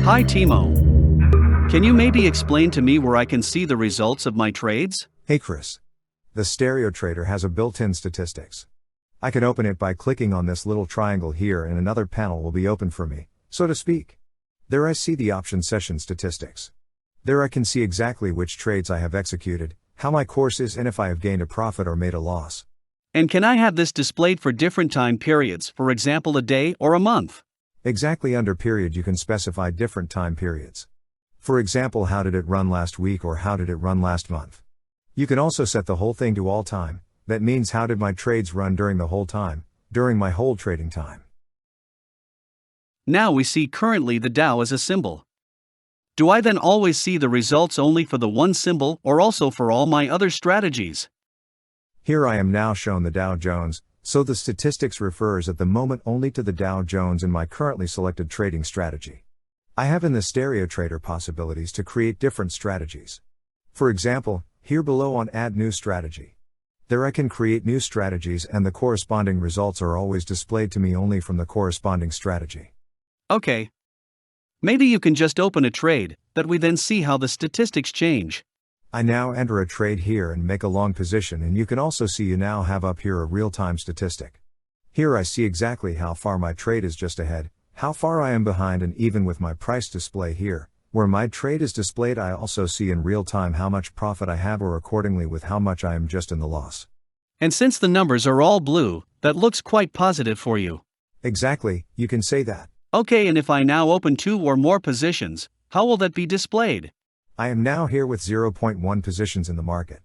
Hi Timo. Can you maybe explain to me where I can see the results of my trades? Hey Chris. The StereoTrader has a built-in statistics. I can open it by clicking on this little triangle here and another panel will be open for me, so to speak. There I see the option session statistics. There I can see exactly which trades I have executed, how my course is and if I have gained a profit or made a loss. And can I have this displayed for different time periods, for example a day or a month? Exactly, under period you can specify different time periods. For example, how did it run last week or how did it run last month? You can also set the whole thing to all time. That means how did my trades run during the whole time, during my whole trading time. Now we see currently the Dow as a symbol. Do I then always see the results only for the one symbol or also for all my other strategies? Here I am now shown the Dow Jones, so the statistics refers at the moment only to the Dow Jones in my currently selected trading strategy. I have in the StereoTrader possibilities to create different strategies. For example, here below on Add New Strategy. There I can create new strategies and the corresponding results are always displayed to me only from the corresponding strategy. Okay. Maybe you can just open a trade, that we then see how the statistics change. I now enter a trade here and make a long position, and you can also see you now have up here a real-time statistic. Here I see exactly how far my trade is just ahead, how far I am behind, and even with my price display here, where my trade is displayed, I also see in real time how much profit I have or accordingly with how much I am just in the loss. And since the numbers are all blue, that looks quite positive for you. Exactly, you can say that. Okay, and if I now open 2 or more positions, how will that be displayed? I am now here with 0.1 positions in the market.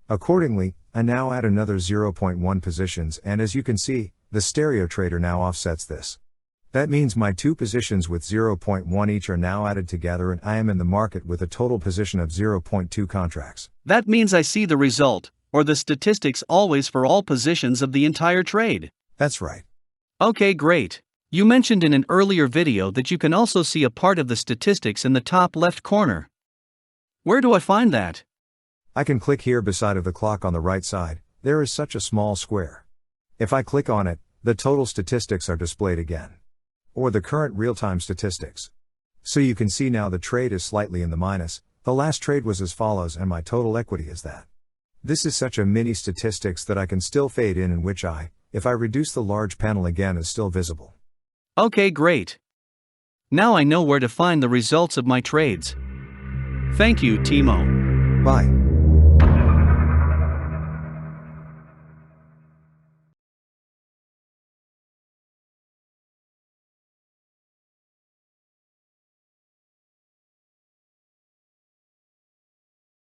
Accordingly, I now add another 0.1 positions, and as you can see, the StereoTrader now offsets this. That means my 2 positions with 0.1 each are now added together and I am in the market with a total position of 0.2 contracts. That means I see the result, or the statistics always for all positions of the entire trade. That's right. Okay, great. You mentioned in an earlier video that you can also see a part of the statistics in the top left corner. Where do I find that? I can click here beside of the clock on the right side. There is such a small square. If I click on it, the total statistics are displayed again. Or the current real-time statistics. So you can see now the trade is slightly in the minus. The last trade was as follows and my total equity is that. This is such a mini statistics that I can still fade in which if I reduce the large panel again, is still visible. Okay, great. Now I know where to find the results of my trades. Thank you, Timo. Bye.